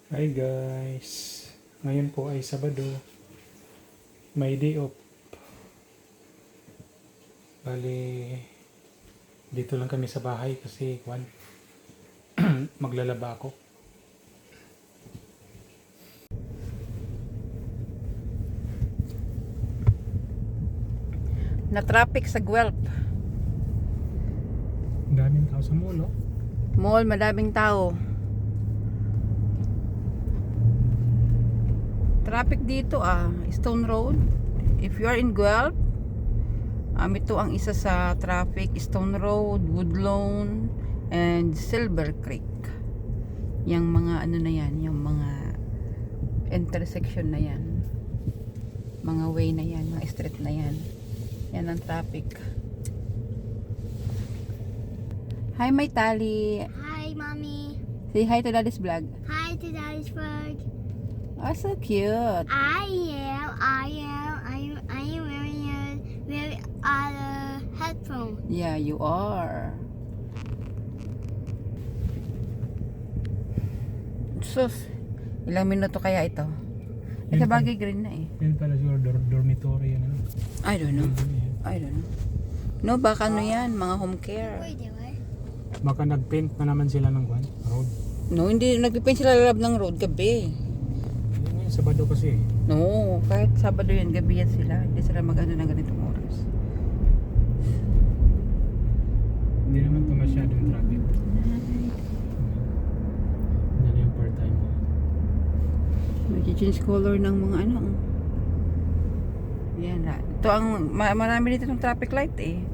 Hi guys, ngayon po ay Sabado, may day off. Bali, dito lang kami sa bahay kasi maglalaba ako. Na traffic sa Guelph. Ang daming tao sa mall, oh. Mall, madaming tao. Traffic dito Stone Road. If you are in Guelph, ito ang isa sa traffic. Stone Road, Woodlawn, and Silver Creek. Yung mga ano na yan, yung mga intersection na yan. Mga way na yan, mga street na yan. Yan ang traffic. Hi, my Tali. Hi, Mommy. Say hi to Daddy's vlog. Hi to Daddy's vlog. Oh, so cute. I am wearing a headphone. Yeah, you are. Sus, ilang minuto kaya ito? Sa bagay green na eh. Yan pala siguro dormitory yan, ano? I don't know. No, baka ano yan, mga home care. Wait, what? Baka nag-paint na naman sila ng road. No, hindi nagpipin sila lalab ng road gabi. Hindi ngayon, Sabado kasi. No, kahit Sabado yan, gabi yan sila. Hindi sila mag-ano ng ganitong oras. Hindi naman ito masyadong traffic. Yan yung part-time. Nag-change color ng mga ano. Yan na. Ito ang, marami dito ng traffic light eh.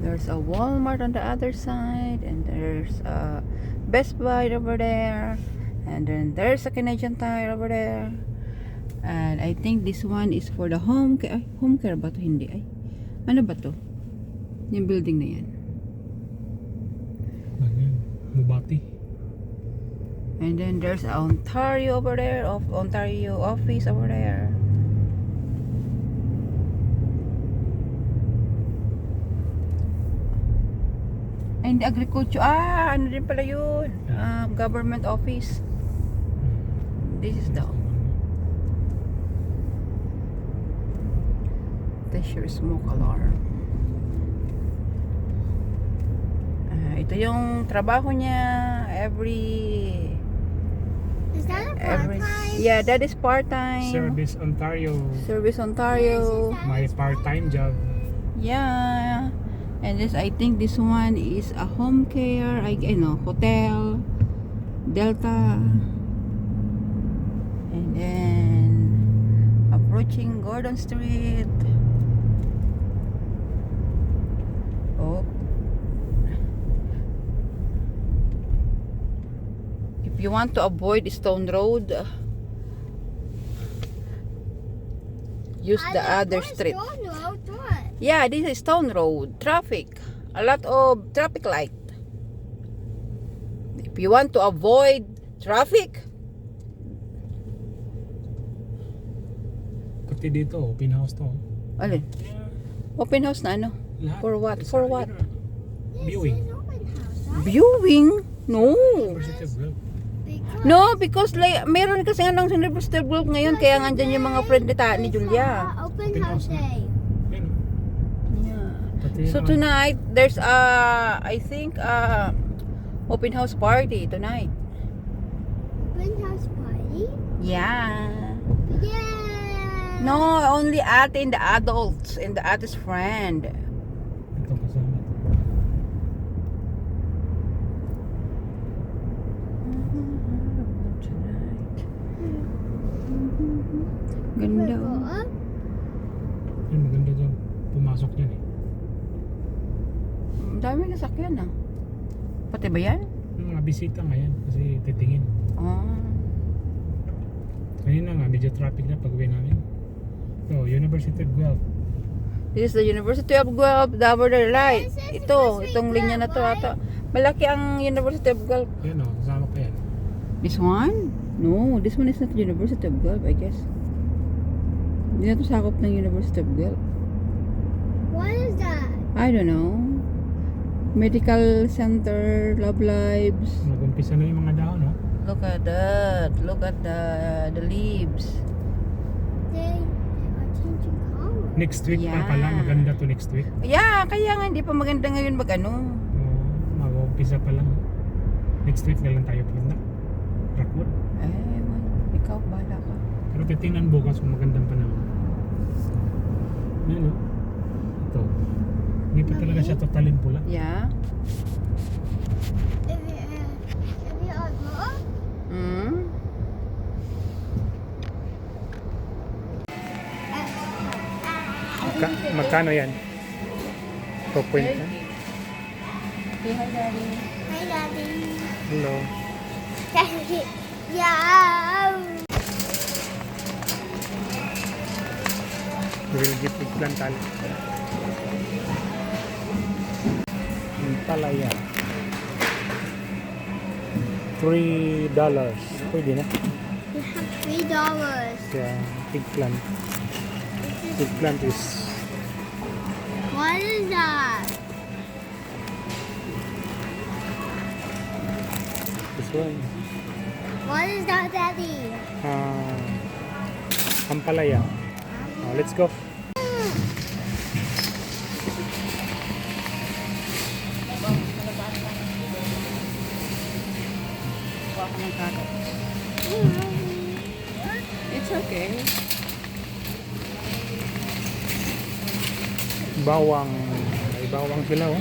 There's a Walmart on the other side, and there's a Best Buy over there, and then there's a Canadian Tire over there, and I think this one is for the home care. Ay, home care ba to? Hindi ay. Ano ba to? Yung building na yan. Ayan, Mubati. And then there's a Ontario over there, Ontario office over there. And the agriculture, ano din pala yun? Government office. This is the sure smoke alarm. Ito yung trabaho niya Is that a part-time? yeah, that is part-time. Service Ontario. Service Ontario. My part-time job. Yeah. And this, I think this one is a home care, hotel, Delta. And then approaching Gordon Street. Oh. If you want to avoid Stone Road, use the other street. Yeah, this is Stone Road. Traffic. A lot of traffic light. If you want to avoid traffic, Pati dito, open house to. alin? Open house na ano? Lahat. For what? For what? Viewing. Viewing? No. University of Guelph. No, because like, meron kasi nga ng University of Guelph ngayon, kaya nandyan yung mga friend ni Julia. Open house day. Yan. Yeah. Pati So tonight, there's I think open house party tonight. Open house party? Yeah. Yeah. No, only ate and the adults and the ate's friend. ito kasama. Ganda. Go Oh. up. Yan, maganda dyan. Pumasok yan eh. Ang dami nasakyan Pati ba yan? Yung mga bisita ngayon kasi titingin. Oh. Kanina nga, medyo traffic na pag-uwi namin. So, University of Guelph. This is the University of Guelph, the border light. This is Ito, University itong of linya na to Guelph, ata. Malaki ang University of Guelph. Yan o, kasama pa yan. This one? No, this one is not University of Guelph, I guess. Hindi na to sakop ng University of Guelph. What is that? I don't know. Medical Center, Love Lives. Nag-umpisa na yung mga dahon, no? Look at that. Look at the leaves. They are changing color. Next week pa Yeah. pala, maganda to next week. Yeah, kaya nga hindi pa maganda ngayon mag-ano. Mag-umpisa pa lang. Next week na lang tayo punta. Rockwood. Ikaw, bahala ka. Pero titingnan bukas kung magandang panahon. Yan, no? Ito. Hindi pa talaga siya totalin pula. Yeah. If you are good, Hmm? Magkano yan? 2 point na? Say hi, Daddy. hi daddy. Hello. Yeah. We will give it plantal. Palaya. $3. Pwede na. You have $3. Yeah, eggplant. Eggplant is What is that? this one. What is that, Daddy? Ampalaya. Let's go. Kuha ka ng carrot. It's okay. Bawang. May bawang sila, oh.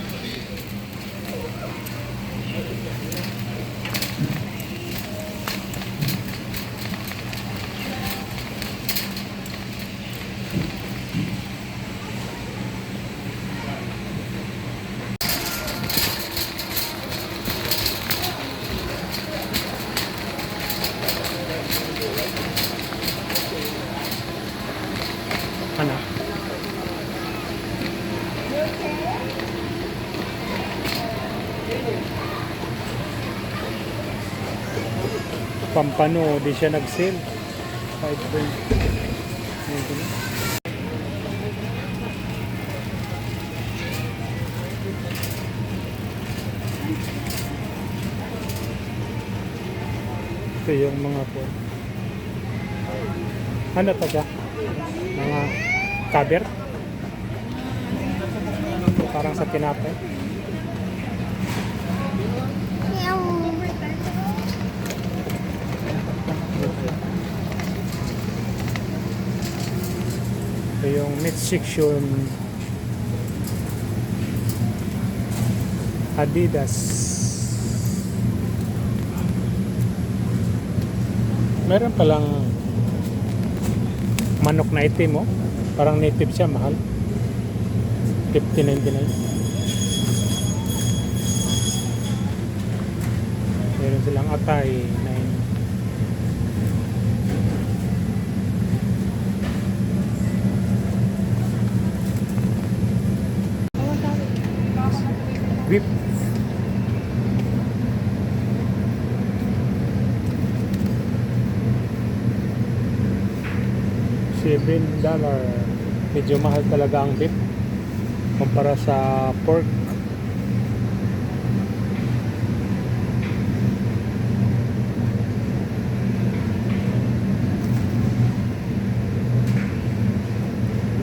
Ano? Pampano, di siya nag-sale. 5 point. Ito na. Ito yung mga po. Ano to siya? Mga cover? Parang sa tinapay. Ito yung meat section. Adidas. Meron palang manok na itim, oh. Parang native siya, mahal. $15.99. Meron silang atay, 9. Whip. $7. Medyo mahal talaga ang beef kumpara sa pork.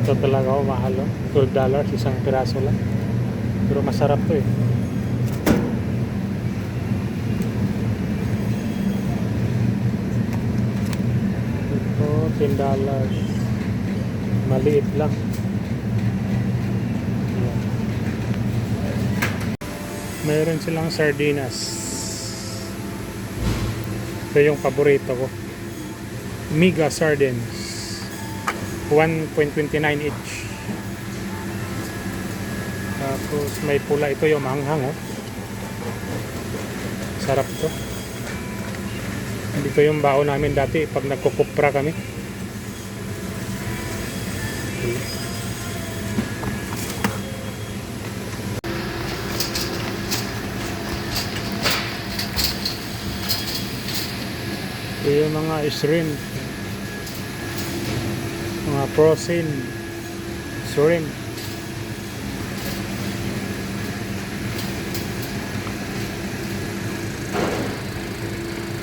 Ito talaga, oh, mahal, oh. $12 isang piraso lang. Pero masarap to, eh. Ito $10. Maliit lang. Ayan. Meron silang sardinas. Ito yung paborito ko. Mega sardines. 1.29 each. Tapos may pula, ito yung manghang, oh. Sarap to. Dito yung baon namin dati pag nagkukupra kami. Ito yung mga shrimp. Mga frozen shrimp.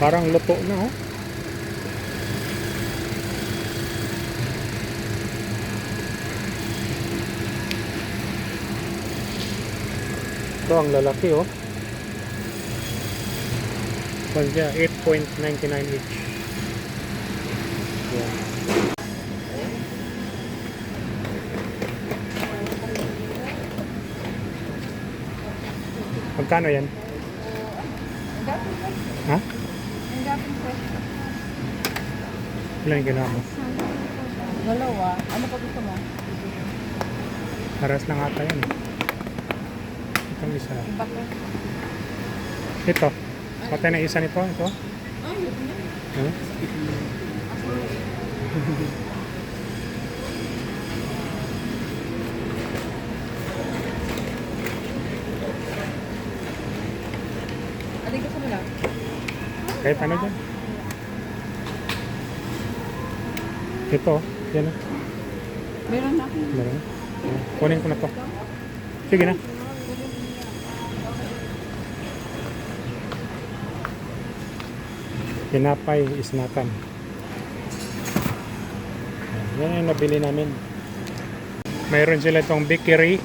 Parang luto na, oh. Ito ang lalaki, oh. Kung siya, 8.99 each. Yan. Magkano yan? Ha? Ilan yung ginawa mo? Dalawa. Ano pa gusto mo? Paras lang ata yan. Itong isa. Iba ko. Ito. Patay na isa nito. Ito. Huh? Ano gusto mo lang? Kahit ano dyan. Ito. Yan na. Meron na. Meron. Kunin ko na to. Sige na. Tinapay isnakan. Yan yung nabili namin. Mayroon sila itong bakery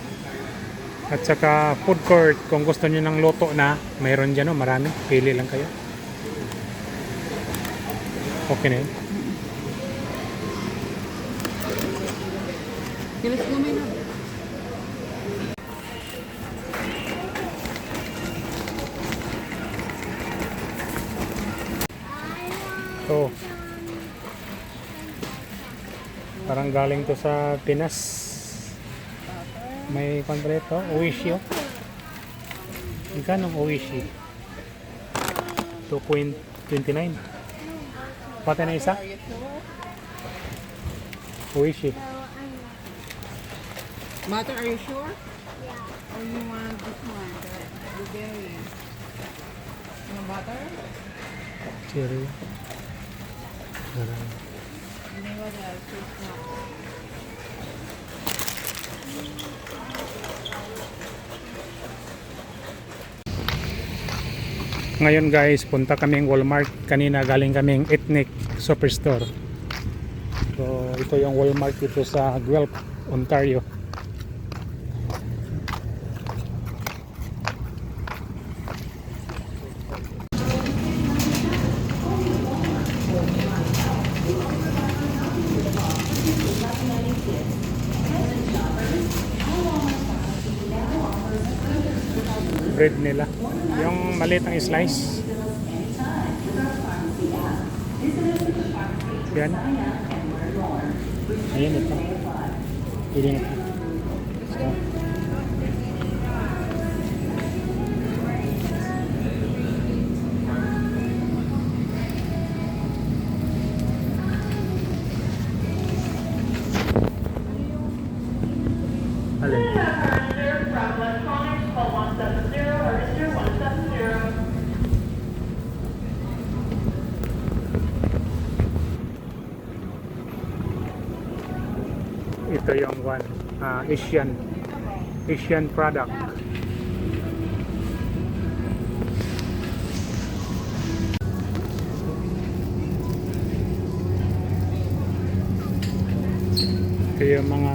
at saka food court. Kung gusto niyo ng luto na, mayroon dyan, oh, marami. Pili lang kayo. Okay na yun. Kilis mo may na. So, parang galing to sa Pinas. May kompleto, Oishi, oh. Magkano ang Oishi? 2.29. Pati na isa? Oishi. Butter, are you sure? Yeah. Or you want this one, the blueberry? You want butter? Cherry. Parang And then what else? It's not. ngayon guys, punta kaming Walmart. Kanina galing kaming Ethnic Superstore. So ito yung Walmart dito sa Guelph, Ontario. Bread nila. Yung maliit ang slice. Yan. Ayan ito. Pili na ito. So, alin? Ito yung one, Asian product. Ito yung mga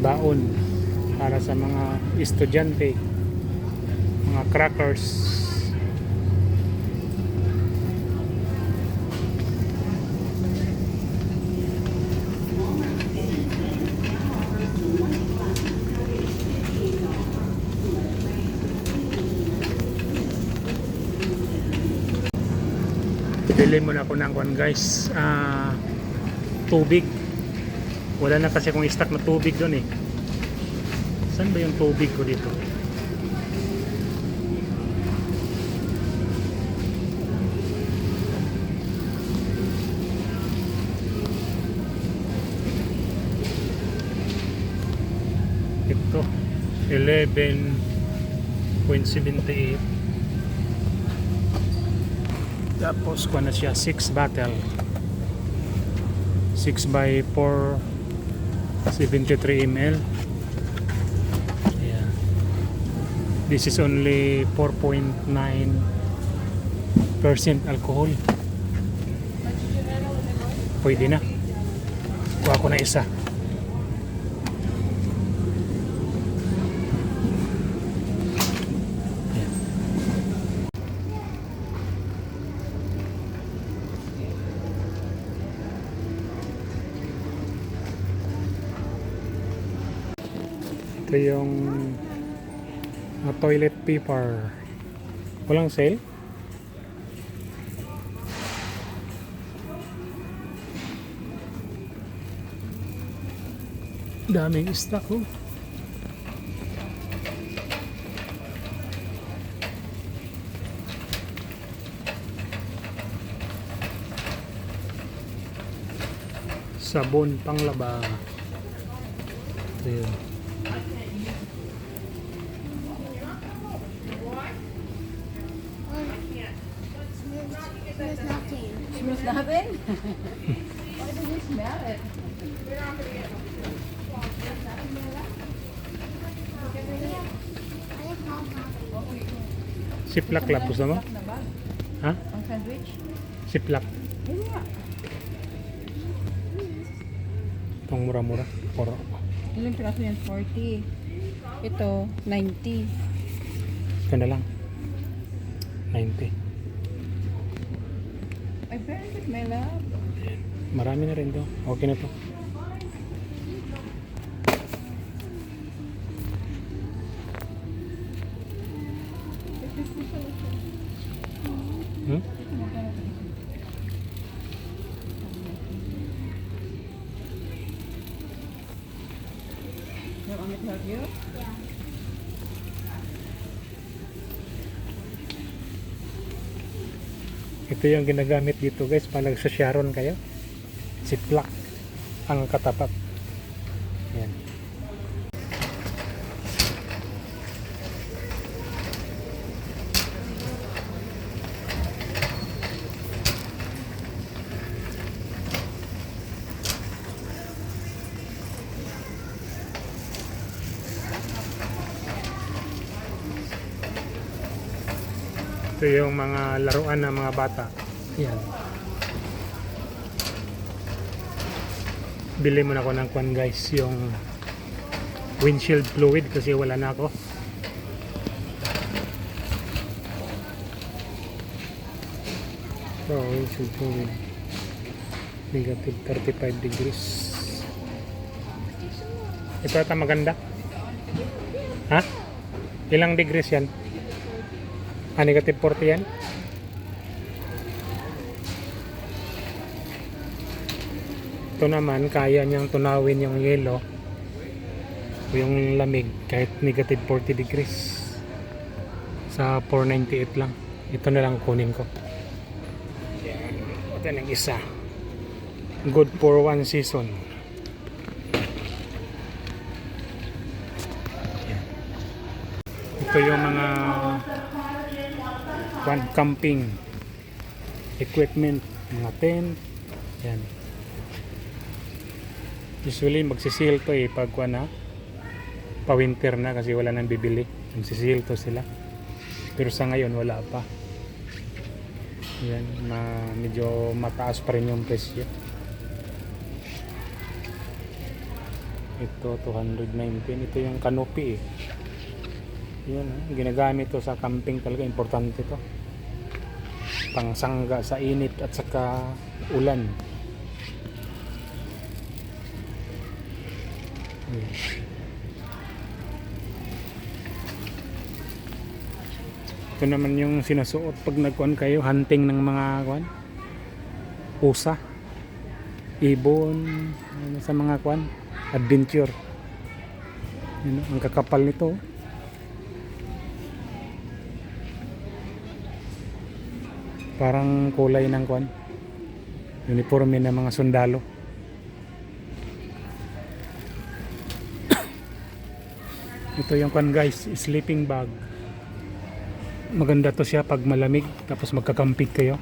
baon para sa mga estudyante, mga crackers. Bili muna ako ng one guys, tubig. Wala na kasi akong stock na tubig doon eh. Saan ba yung tubig ko dito? Ito 11.78. Tapos kung na siya 6 bottle, 6 by 4, 73 ml. Yeah. This is only 4.9 alcohol. Pwede na. Kuha ko na isa. Yan. Ito yung toilet paper. Walang sale? Daming stock oh. Sabon panglaba. Ito yun. There's nothing. Smells nothing? Why do you smell it? Siplak lang gusto mo? Na bag? Ha? Ang sandwich? Siplak. Yun nga. Itong mura-mura. Poro. Ilang piraso yan? 40. Ito, 90. Ito na lang. 90. Ay, very good, my love. Marami na rin to. Okay na to. Hmm? You want me to help you? Ito yung ginagamit dito guys pag sa Sharon kayo. Siplak ang katapat. Yan. Ito yung mga laruan ng mga bata. Yan. Bili mo na ako ng kwan guys, yung windshield fluid kasi wala na ako. So, windshield fluid. Negative 35 degrees. Ito ata maganda. Ha? Ilang degrees yan? Negative 40 yan. Ito naman kaya niyang tunawin yung yelo o yung lamig kahit negative 40 degrees sa 498 lang. Ito na lang kunin ko. Yan. Ito ng isa. Good for one season. Yan. Ito yung mga camping equipment, mga tent. Yan. Usually magsisil to pag na pa-winter na kasi wala nang bibili. Magsisil to sila. Pero sa ngayon wala pa. Yan, medyo mataas pa rin yung presyo. Ito 219. Ito yung canopy Yan, ginagamit to sa camping talaga, importante to. Pangsangga sa init at saka ulan. Ito naman yung sinusuot pag nagkuhan kayo, hunting ng mga kuhan, pusa, ibon, sa mga kuhan, adventure. Yan, ang kakapal nito. Parang kulay ng kuwan, uniforme ng mga sundalo. Ito yung kuwan guys, sleeping bag. Maganda to siya pag malamig tapos magkakampig kayo.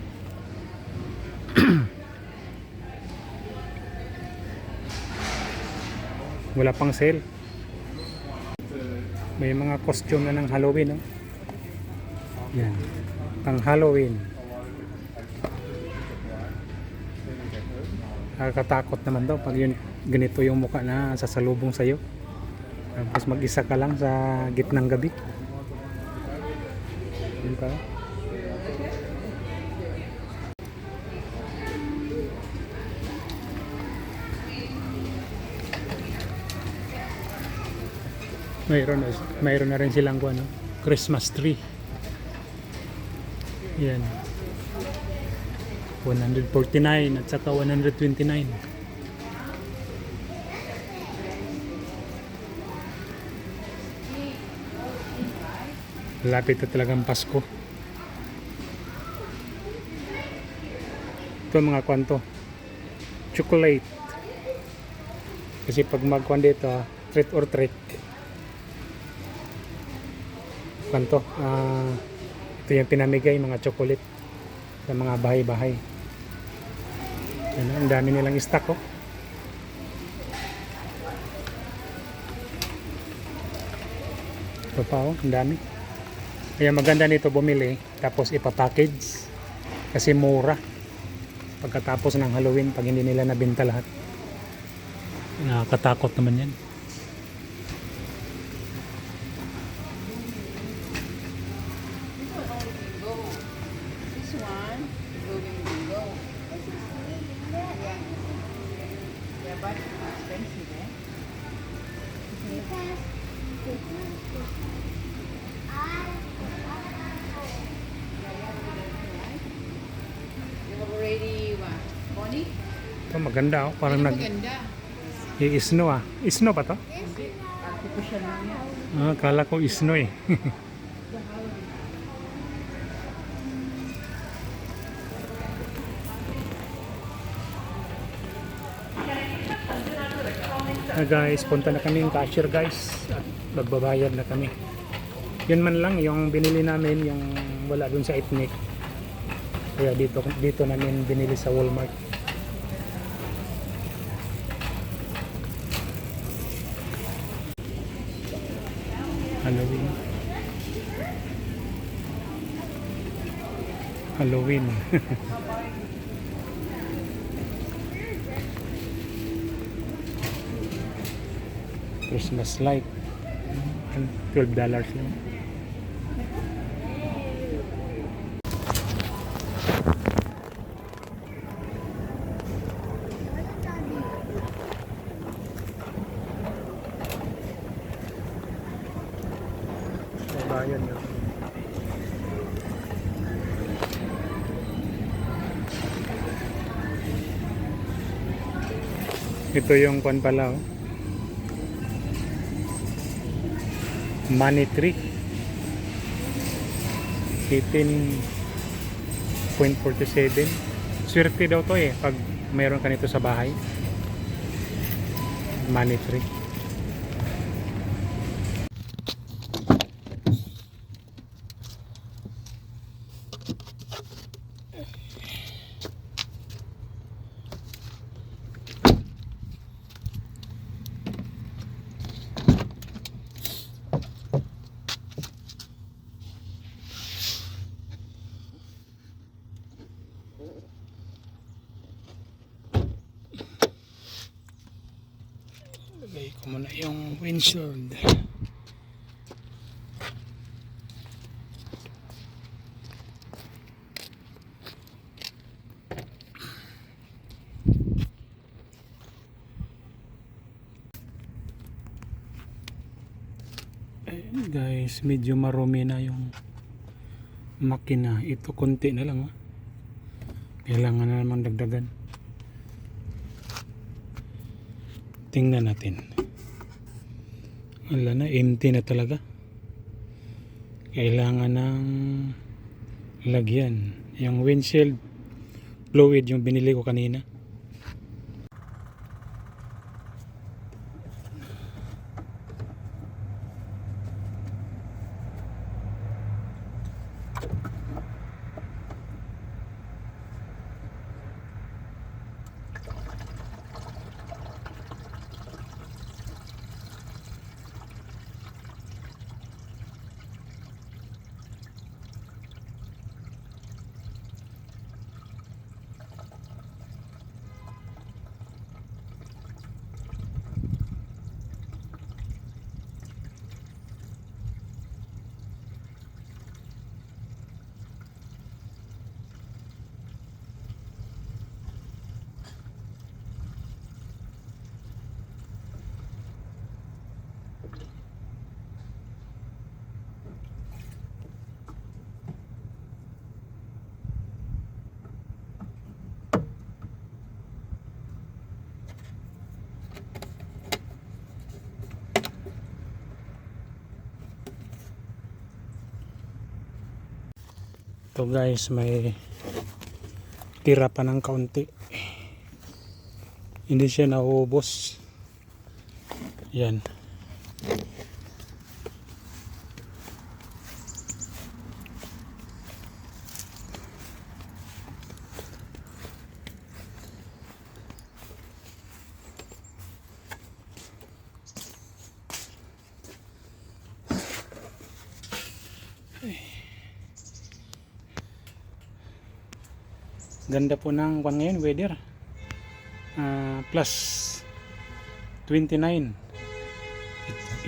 Wala pang sale. May mga costume na ng Halloween, no? Yan, pang Halloween. Nakakatakot naman daw pag yun, ganito yung mukha na sasalubong sa'yo. Tapos mag-isa ka lang sa gitnang gabi. Yun pa. Mayroon na rin silang ano, Christmas tree. Yan. 149 at saka 129. Lapit na talagang Pasko. Ito mga kwanto. Chocolate. Kasi pag magkwan dito, treat or treat. Kwanto. Ito yung pinamigay, mga chocolate sa mga bahay-bahay. Yan, ang dami nilang stock, oh. Ito pa, oh, ang dami. Kaya maganda nito bumili tapos ipapackage kasi mura pagkatapos ng Halloween pag hindi nila nabenta lahat. Nakakatakot naman yan. This one, glowing bingo. Yeah, but expensive, eh? You have already, what, money? Ito maganda, oh. Parang Maganda. i-snow, ah. Snow ba to? Artificial lang yan. Kala ko snow eh. Guys, punta na kami yung cashier guys at magbabayad na kami. Yun man lang yung binili namin yung wala dun sa ethnic. Kaya dito namin binili sa Walmart. Halloween. Halloween. Christmas light. $12 lang. Bayan yun. Ito yung kwan pala, oh. Money tree. 18.47. Swerte daw to eh pag mayroon ka nito sa bahay. Money tree. Lagay ko muna yung windshield. Ayan guys, medyo marumi na yung makina. Ito konti na lang, oh. Kailangan na naman dagdagan. Tingnan natin. Wala na, empty na talaga. Kailangan ng lagyan. Yung windshield fluid yung binili ko kanina. Ito guys, may tira pa ng kaunti. Hindi siya nauubos. Yan. Ganda po ng kwan ngayon, weather. Plus 29.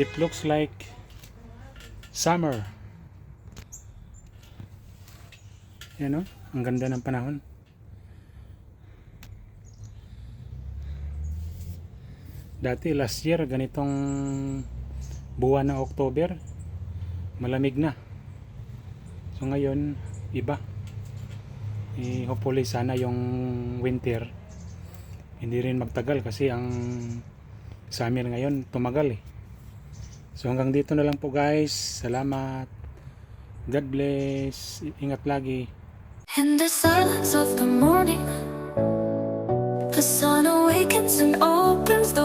It looks like summer. Yan o, ang ganda ng panahon. Dati last year, ganitong buwan ng October, malamig na. So ngayon, iba. Hopefully sana yung winter hindi rin magtagal kasi ang summer ngayon tumagal eh. So hanggang dito na lang po guys. Salamat. God bless. Ingat lagi. In the silence of the morning, the sun awakens and opens the